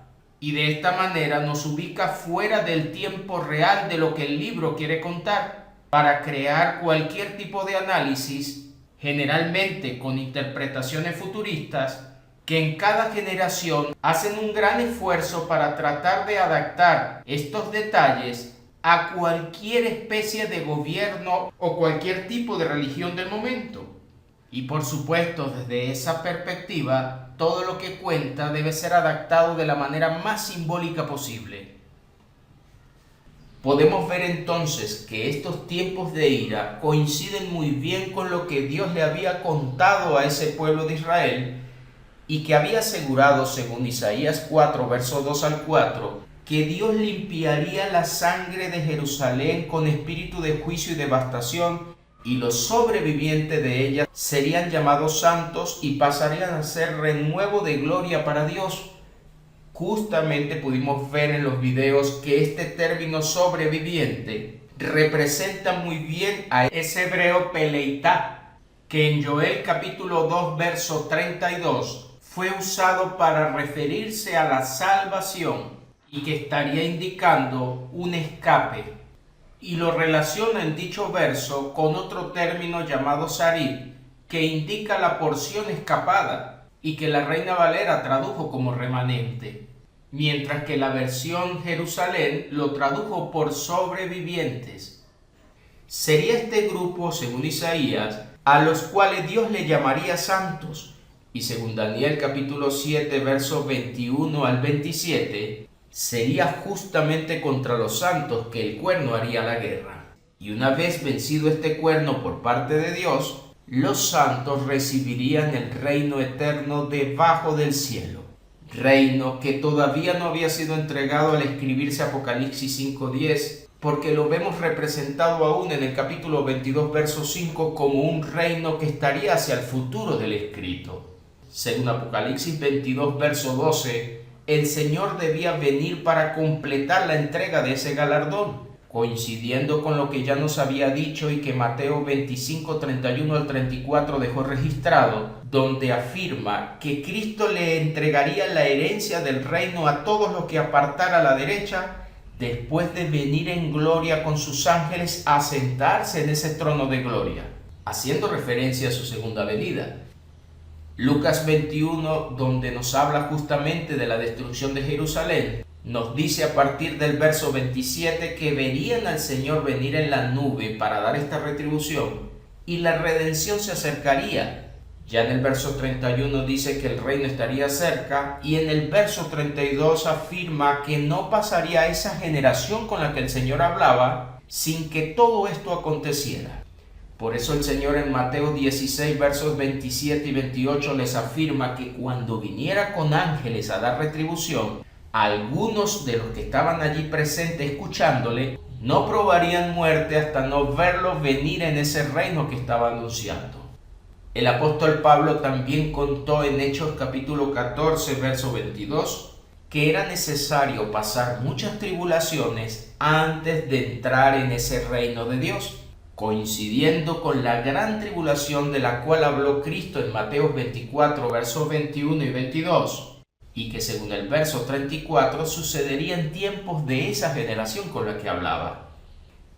Y de esta manera nos ubica fuera del tiempo real de lo que el libro quiere contar, para crear cualquier tipo de análisis, generalmente con interpretaciones futuristas, que en cada generación hacen un gran esfuerzo para tratar de adaptar estos detalles a cualquier especie de gobierno o cualquier tipo de religión del momento. Y por supuesto, desde esa perspectiva, todo lo que cuenta debe ser adaptado de la manera más simbólica posible. Podemos ver entonces que estos tiempos de ira coinciden muy bien con lo que Dios le había contado a ese pueblo de Israel y que había asegurado, según Isaías 4, verso 2 al 4, que Dios limpiaría la sangre de Jerusalén con espíritu de juicio y devastación, y los sobrevivientes de ella serían llamados santos y pasarían a ser renuevo de gloria para Dios. Justamente pudimos ver en los videos que este término sobreviviente representa muy bien a ese hebreo peleitá, que en Joel capítulo 2 verso 32 fue usado para referirse a la salvación y que estaría indicando un escape. Y lo relaciona en dicho verso con otro término llamado sarib, que indica la porción escapada y que la Reina Valera tradujo como remanente, mientras que la versión Jerusalén lo tradujo por sobrevivientes. Sería este grupo, según Isaías, a los cuales Dios le llamaría santos, y según Daniel capítulo 7 versos 21 al 27, sería justamente contra los santos que el cuerno haría la guerra. Y una vez vencido este cuerno por parte de Dios, los santos recibirían el reino eterno debajo del cielo. Reino que todavía no había sido entregado al escribirse Apocalipsis 5:10, porque lo vemos representado aún en el capítulo 22, verso 5, como un reino que estaría hacia el futuro del escrito. Según Apocalipsis 22, verso 12, el Señor debía venir para completar la entrega de ese galardón, coincidiendo con lo que ya nos había dicho y que Mateo 25, 31 al 34 dejó registrado, donde afirma que Cristo le entregaría la herencia del reino a todos los que apartara a la derecha, después de venir en gloria con sus ángeles a sentarse en ese trono de gloria, haciendo referencia a su segunda venida. Lucas 21, donde nos habla justamente de la destrucción de Jerusalén, nos dice a partir del verso 27 que verían al Señor venir en la nube para dar esta retribución y la redención se acercaría. Ya en el verso 31 dice que el reino estaría cerca, y en el verso 32 afirma que no pasaría esa generación con la que el Señor hablaba sin que todo esto aconteciera. Por eso el Señor en Mateo 16 versos 27 y 28 les afirma que cuando viniera con ángeles a dar retribución, algunos de los que estaban allí presentes escuchándole no probarían muerte hasta no verlo venir en ese reino que estaba anunciando. El apóstol Pablo también contó en Hechos capítulo 14 verso 22 que era necesario pasar muchas tribulaciones antes de entrar en ese reino de Dios, coincidiendo con la gran tribulación de la cual habló Cristo en Mateo 24 versos 21 y 22, y que según el verso 34 sucedería en tiempos de esa generación con la que hablaba.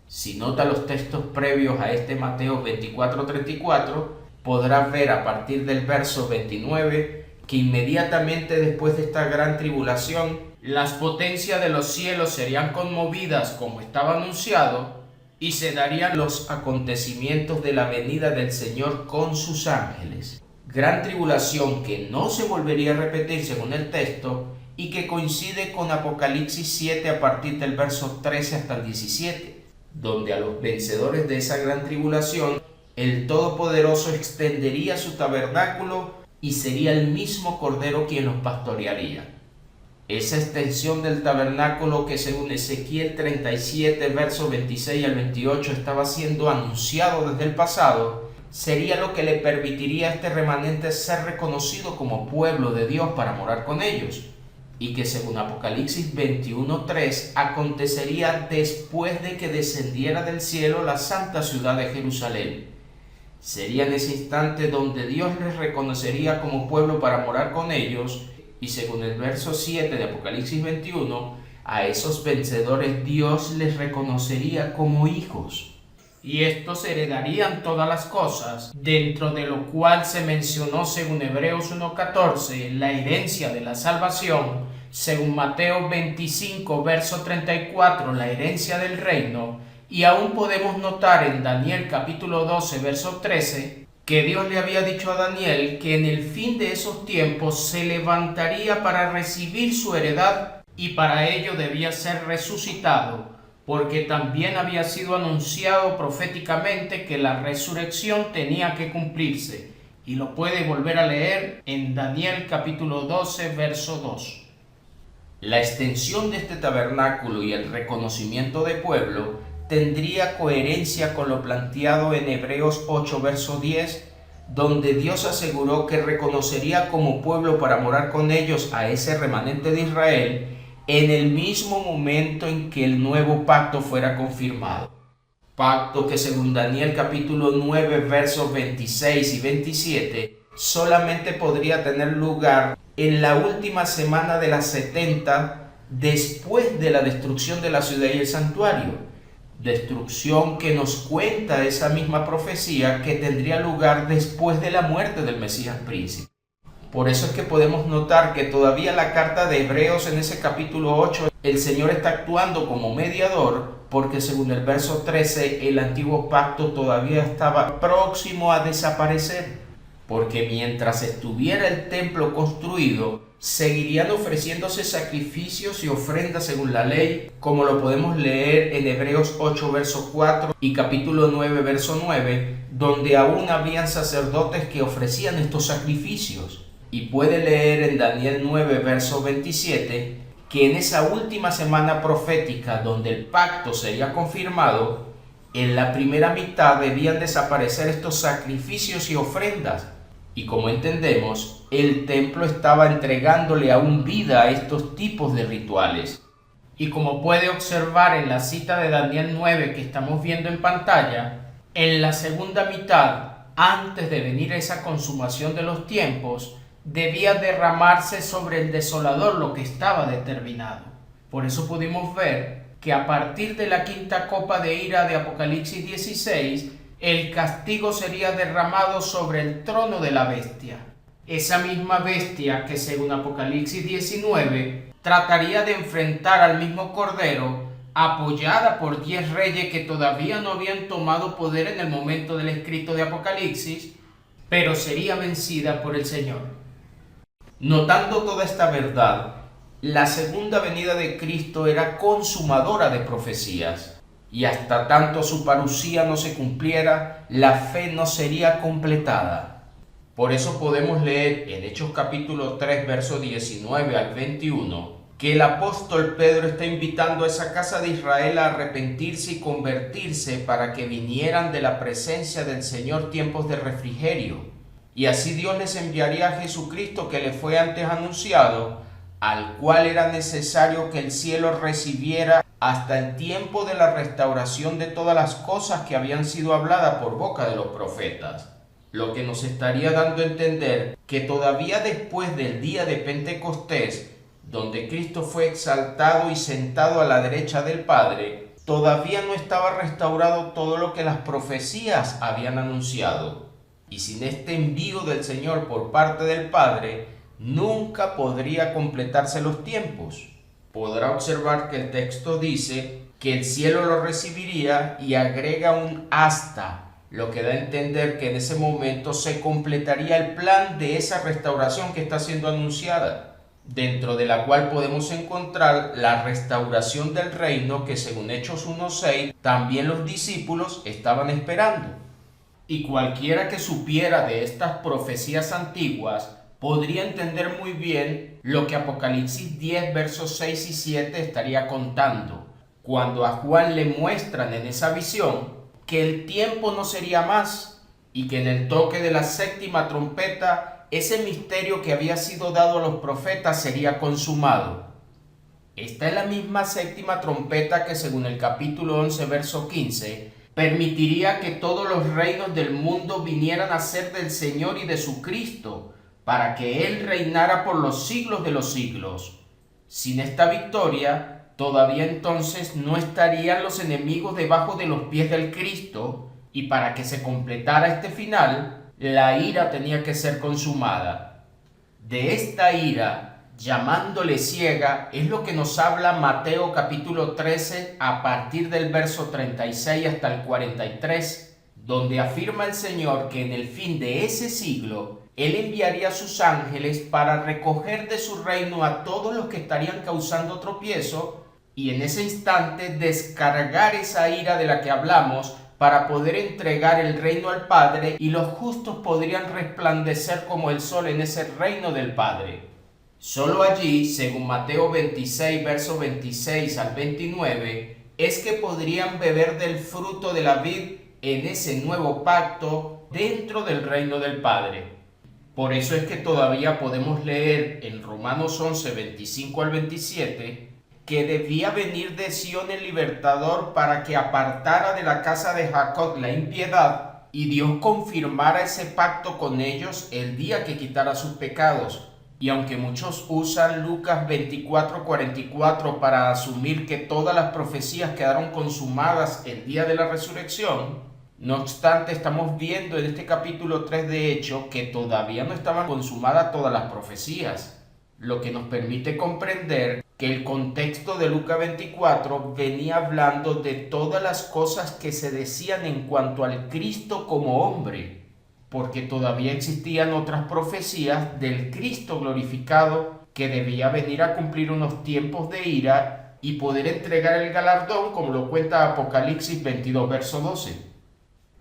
Si nota los textos previos a este Mateo 24-34, podrás ver a partir del verso 29 que inmediatamente después de esta gran tribulación, las potencias de los cielos serían conmovidas como estaba anunciado, y se darían los acontecimientos de la venida del Señor con sus ángeles. Gran tribulación que no se volvería a repetir según el texto y que coincide con Apocalipsis 7 a partir del verso 13 hasta el 17, donde a los vencedores de esa gran tribulación el Todopoderoso extendería su tabernáculo y sería el mismo Cordero quien los pastorearía. Esa extensión del tabernáculo que según Ezequiel 37, versos 26 al 28 estaba siendo anunciado desde el pasado, sería lo que le permitiría a este remanente ser reconocido como pueblo de Dios para morar con ellos, y que según Apocalipsis 21:3 acontecería después de que descendiera del cielo la santa ciudad de Jerusalén. Sería en ese instante donde Dios les reconocería como pueblo para morar con ellos, y según el verso 7 de Apocalipsis 21, a esos vencedores Dios les reconocería como hijos. Y estos heredarían todas las cosas, dentro de lo cual se mencionó según Hebreos 1:14 la herencia de la salvación, según Mateo 25 verso 34 la herencia del reino, y aún podemos notar en Daniel capítulo 12 verso 13 que Dios le había dicho a Daniel que en el fin de esos tiempos se levantaría para recibir su heredad, y para ello debía ser resucitado, porque también había sido anunciado proféticamente que la resurrección tenía que cumplirse, y lo puede volver a leer en Daniel capítulo 12, verso 2. La extensión de este tabernáculo y el reconocimiento de pueblo tendría coherencia con lo planteado en Hebreos 8, verso 10, donde Dios aseguró que reconocería como pueblo para morar con ellos a ese remanente de Israel en el mismo momento en que el nuevo pacto fuera confirmado. Pacto que según Daniel capítulo 9 versos 26 y 27 solamente podría tener lugar en la última semana de las 70 después de la destrucción de la ciudad y el santuario. Destrucción que nos cuenta esa misma profecía que tendría lugar después de la muerte del Mesías príncipe. Por eso es que podemos notar que todavía la carta de Hebreos en ese capítulo 8, el Señor está actuando como mediador, porque según el verso 13, el antiguo pacto todavía estaba próximo a desaparecer, porque mientras estuviera el templo construido, seguirían ofreciéndose sacrificios y ofrendas según la ley, como lo podemos leer en Hebreos 8, verso 4 y capítulo 9, verso 9, donde aún habían sacerdotes que ofrecían estos sacrificios. Y puede leer en Daniel 9, verso 27, que en esa última semana profética donde el pacto sería confirmado, en la primera mitad debían desaparecer estos sacrificios y ofrendas. Y como entendemos, el templo estaba entregándole aún vida a estos tipos de rituales. Y como puede observar en la cita de Daniel 9 que estamos viendo en pantalla, en la segunda mitad, antes de venir esa consumación de los tiempos, debía derramarse sobre el desolador lo que estaba determinado. Por eso pudimos ver que a partir de la quinta copa de ira de Apocalipsis 16, el castigo sería derramado sobre el trono de la bestia. Esa misma bestia que según Apocalipsis 19 trataría de enfrentar al mismo Cordero, apoyada por 10 reyes que todavía no habían tomado poder en el momento del escrito de Apocalipsis, pero sería vencida por el Señor. Notando toda esta verdad, la segunda venida de Cristo era consumadora de profecías, y hasta tanto su parucía no se cumpliera, la fe no sería completada. Por eso podemos leer en Hechos capítulo 3, verso 19 al 21, que el apóstol Pedro está invitando a esa casa de Israel a arrepentirse y convertirse para que vinieran de la presencia del Señor tiempos de refrigerio. Y así Dios les enviaría a Jesucristo que le fue antes anunciado, al cual era necesario que el cielo recibiera hasta el tiempo de la restauración de todas las cosas que habían sido habladas por boca de los profetas. Lo que nos estaría dando a entender que todavía después del día de Pentecostés, donde Cristo fue exaltado y sentado a la derecha del Padre, todavía no estaba restaurado todo lo que las profecías habían anunciado. Y sin este envío del Señor por parte del Padre, nunca podría completarse los tiempos. Podrá observar que el texto dice que el cielo lo recibiría y agrega un hasta, lo que da a entender que en ese momento se completaría el plan de esa restauración que está siendo anunciada, dentro de la cual podemos encontrar la restauración del reino que según Hechos 1:6 también los discípulos estaban esperando. Y cualquiera que supiera de estas profecías antiguas podría entender muy bien lo que Apocalipsis 10 versos 6 y 7 estaría contando, cuando a Juan le muestran en esa visión que el tiempo no sería más y que en el toque de la séptima trompeta ese misterio que había sido dado a los profetas sería consumado. Esta es la misma séptima trompeta que según el capítulo 11 verso 15 permitiría que todos los reinos del mundo vinieran a ser del Señor y de su Cristo, para que Él reinara por los siglos de los siglos. Sin esta victoria, todavía entonces no estarían los enemigos debajo de los pies del Cristo, y para que se completara este final, la ira tenía que ser consumada. De esta ira, llamándole ciega, es lo que nos habla Mateo capítulo 13 a partir del verso 36 hasta el 43, donde afirma el Señor que en el fin de ese siglo Él enviaría a sus ángeles para recoger de su reino a todos los que estarían causando tropiezo y en ese instante descargar esa ira de la que hablamos para poder entregar el reino al Padre, y los justos podrían resplandecer como el sol en ese reino del Padre. Solo allí, según Mateo 26, versos 26 al 29, es que podrían beber del fruto de la vid en ese nuevo pacto dentro del reino del Padre. Por eso es que todavía podemos leer en Romanos 11, 25 al 27, que debía venir de Sión el libertador para que apartara de la casa de Jacob la impiedad, y Dios confirmara ese pacto con ellos el día que quitara sus pecados. Y aunque muchos usan Lucas 24:44 para asumir que todas las profecías quedaron consumadas el día de la resurrección, no obstante, estamos viendo en este capítulo 3 de Hechos que todavía no estaban consumadas todas las profecías, lo que nos permite comprender que el contexto de Lucas 24 venía hablando de todas las cosas que se decían en cuanto al Cristo como hombre, porque todavía existían otras profecías del Cristo glorificado que debía venir a cumplir unos tiempos de ira y poder entregar el galardón, como lo cuenta Apocalipsis 22, verso 12.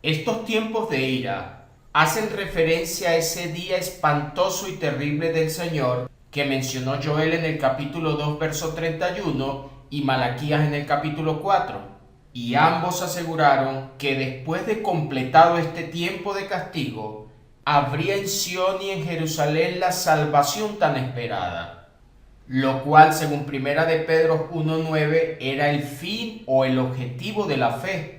Estos tiempos de ira hacen referencia a ese día espantoso y terrible del Señor que mencionó Joel en el capítulo 2, verso 31 y Malaquías en el capítulo 4. Y ambos aseguraron que después de completado este tiempo de castigo, habría en Sión y en Jerusalén la salvación tan esperada, lo cual, según Primera de Pedro 1:9, era el fin o el objetivo de la fe.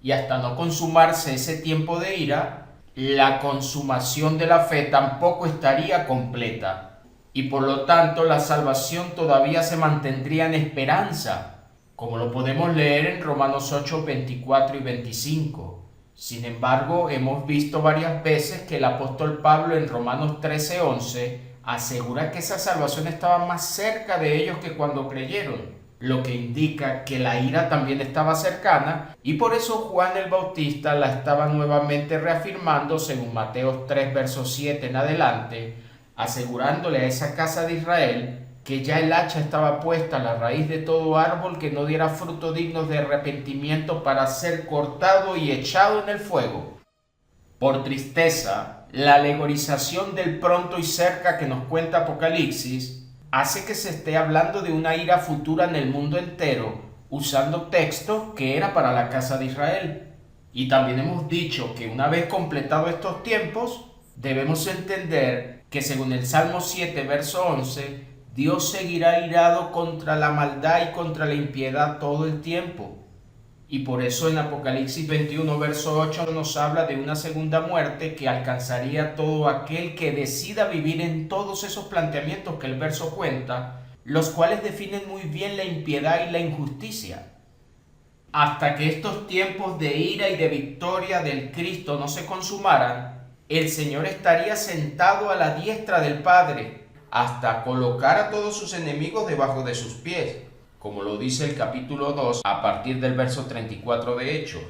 Y hasta no consumarse ese tiempo de ira, la consumación de la fe tampoco estaría completa, y por lo tanto la salvación todavía se mantendría en esperanza, como lo podemos leer en Romanos 8, 24 y 25. Sin embargo, hemos visto varias veces que el apóstol Pablo en Romanos 13, 11 asegura que esa salvación estaba más cerca de ellos que cuando creyeron, lo que indica que la ira también estaba cercana, y por eso Juan el Bautista la estaba nuevamente reafirmando según Mateo 3, verso 7 en adelante, asegurándole a esa casa de Israel que ya el hacha estaba puesta a la raíz de todo árbol que no diera fruto digno de arrepentimiento para ser cortado y echado en el fuego. Por tristeza, la alegorización del pronto y cerca que nos cuenta Apocalipsis hace que se esté hablando de una ira futura en el mundo entero, usando textos que era para la casa de Israel. Y también hemos dicho que una vez completados estos tiempos, debemos entender que según el Salmo 7, verso 11, Dios seguirá irado contra la maldad y contra la impiedad todo el tiempo. Y por eso en Apocalipsis 21, verso 8 nos habla de una segunda muerte que alcanzaría todo aquel que decida vivir en todos esos planteamientos que el verso cuenta, los cuales definen muy bien la impiedad y la injusticia. Hasta que estos tiempos de ira y de victoria del Cristo no se consumaran, el Señor estaría sentado a la diestra del Padre, hasta colocar a todos sus enemigos debajo de sus pies, como lo dice el capítulo 2 a partir del verso 34 de Hechos.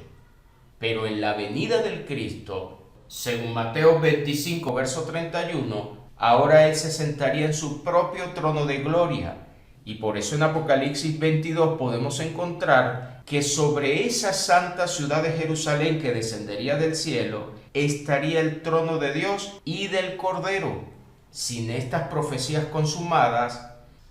Pero en la venida del Cristo, según Mateo 25, verso 31, ahora Él se sentaría en su propio trono de gloria. Y por eso en Apocalipsis 22 podemos encontrar que sobre esa santa ciudad de Jerusalén que descendería del cielo, estaría el trono de Dios y del Cordero. Sin estas profecías consumadas,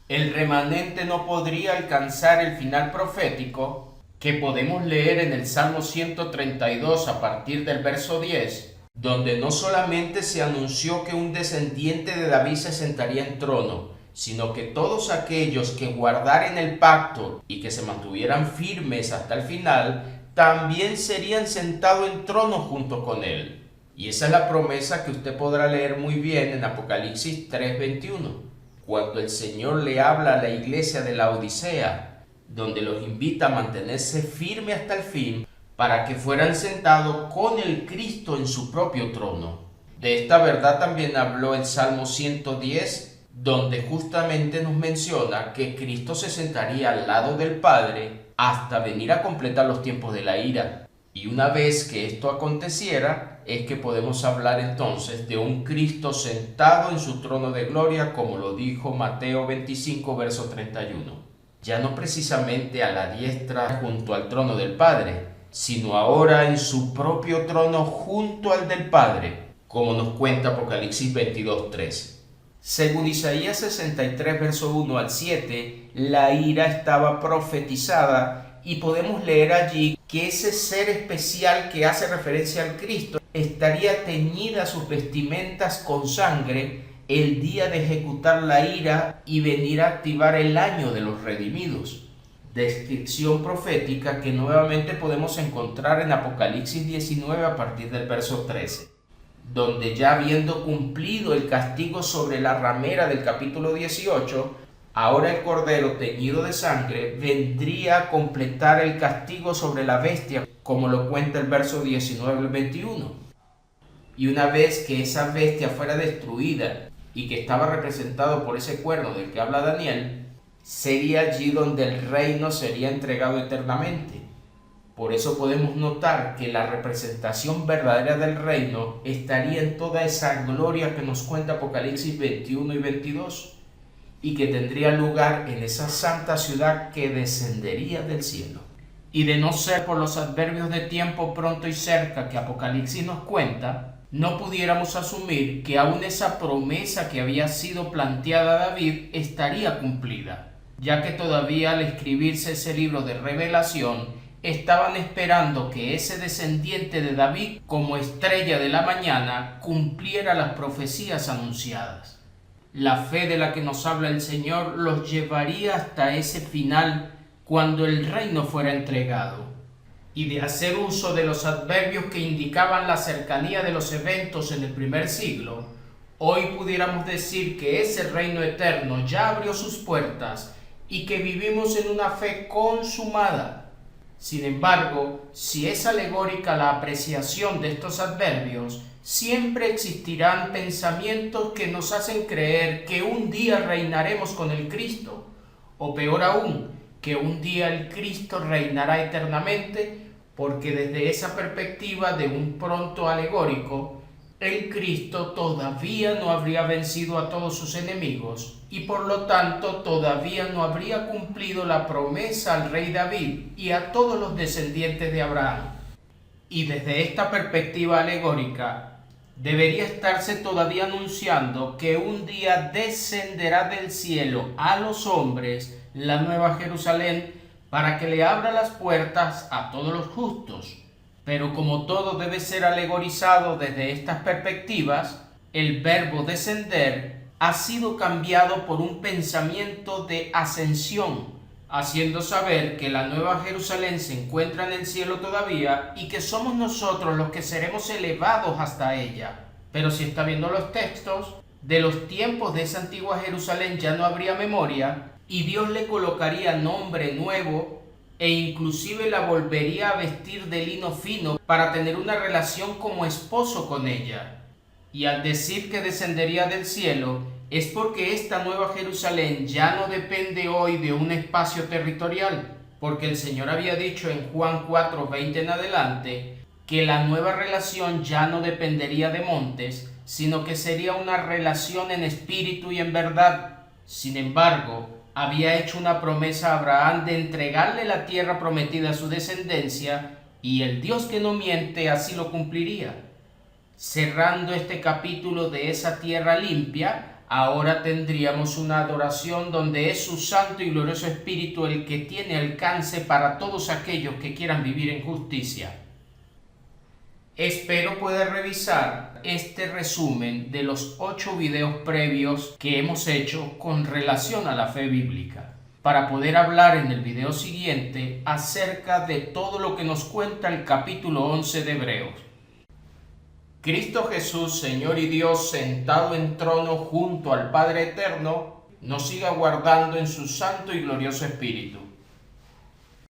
el remanente no podría alcanzar el final profético que podemos leer en el Salmo 132 a partir del verso 10, donde no solamente se anunció que un descendiente de David se sentaría en trono, sino que todos aquellos que guardaren el pacto y que se mantuvieran firmes hasta el final, también serían sentados en trono junto con él. Y esa es la promesa que usted podrá leer muy bien en Apocalipsis 3:21. Cuando el Señor le habla a la iglesia de la Odisea, donde los invita a mantenerse firme hasta el fin, para que fueran sentados con el Cristo en su propio trono. De esta verdad también habló el Salmo 110, donde justamente nos menciona que Cristo se sentaría al lado del Padre hasta venir a completar los tiempos de la ira. Y una vez que esto aconteciera, es que podemos hablar entonces de un Cristo sentado en su trono de gloria, como lo dijo Mateo 25, verso 31. Ya no precisamente a la diestra junto al trono del Padre, sino ahora en su propio trono junto al del Padre, como nos cuenta Apocalipsis 22:13. Según Isaías 63, verso 1 al 7, la ira estaba profetizada y podemos leer allí que ese ser especial que hace referencia al Cristo estaría teñida sus vestimentas con sangre el día de ejecutar la ira y venir a activar el año de los redimidos. Descripción profética que nuevamente podemos encontrar en Apocalipsis 19 a partir del verso 13, donde ya habiendo cumplido el castigo sobre la ramera del capítulo 18, ahora el cordero teñido de sangre vendría a completar el castigo sobre la bestia, como lo cuenta el verso 19 al 21. Y una vez que esa bestia fuera destruida y que estaba representado por ese cuerno del que habla Daniel, sería allí donde el reino sería entregado eternamente. Por eso podemos notar que la representación verdadera del reino estaría en toda esa gloria que nos cuenta Apocalipsis 21 y 22, y que tendría lugar en esa santa ciudad que descendería del cielo. Y de no ser por los adverbios de tiempo pronto y cerca que Apocalipsis nos cuenta, no pudiéramos asumir que aún esa promesa que había sido planteada a David estaría cumplida, ya que todavía al escribirse ese libro de Revelación, estaban esperando que ese descendiente de David, como estrella de la mañana, cumpliera las profecías anunciadas. La fe de la que nos habla el Señor los llevaría hasta ese final cuando el reino fuera entregado. Y de hacer uso de los adverbios que indicaban la cercanía de los eventos en el primer siglo, hoy pudiéramos decir que ese reino eterno ya abrió sus puertas y que vivimos en una fe consumada. Sin embargo, si es alegórica la apreciación de estos adverbios, siempre existirán pensamientos que nos hacen creer que un día reinaremos con el Cristo, o peor aún, que un día el Cristo reinará eternamente, porque desde esa perspectiva de un pronto alegórico, el Cristo todavía no habría vencido a todos sus enemigos y por lo tanto todavía no habría cumplido la promesa al rey David y a todos los descendientes de Abraham. Y desde esta perspectiva alegórica, debería estarse todavía anunciando que un día descenderá del cielo a los hombres la nueva Jerusalén para que le abra las puertas a todos los justos. Pero como todo debe ser alegorizado desde estas perspectivas, el verbo descender ha sido cambiado por un pensamiento de ascensión, haciendo saber que la nueva Jerusalén se encuentra en el cielo todavía y que somos nosotros los que seremos elevados hasta ella. Pero si está viendo los textos, de los tiempos de esa antigua Jerusalén ya no habría memoria y Dios le colocaría nombre nuevo e inclusive la volvería a vestir de lino fino para tener una relación como esposo con ella. Y al decir que descendería del cielo, es porque esta nueva Jerusalén ya no depende hoy de un espacio territorial, porque el Señor había dicho en Juan 4:20 en adelante, que la nueva relación ya no dependería de montes, sino que sería una relación en espíritu y en verdad. Sin embargo, había hecho una promesa a Abraham de entregarle la tierra prometida a su descendencia, y el Dios que no miente así lo cumpliría. Cerrando este capítulo de esa tierra limpia, ahora tendríamos una adoración donde es su santo y glorioso Espíritu el que tiene alcance para todos aquellos que quieran vivir en justicia. Espero poder revisar este resumen de los 8 videos previos que hemos hecho con relación a la fe bíblica, para poder hablar en el video siguiente acerca de todo lo que nos cuenta el capítulo 11 de Hebreos. Cristo Jesús, Señor y Dios, sentado en trono junto al Padre Eterno, nos siga guardando en su santo y glorioso Espíritu.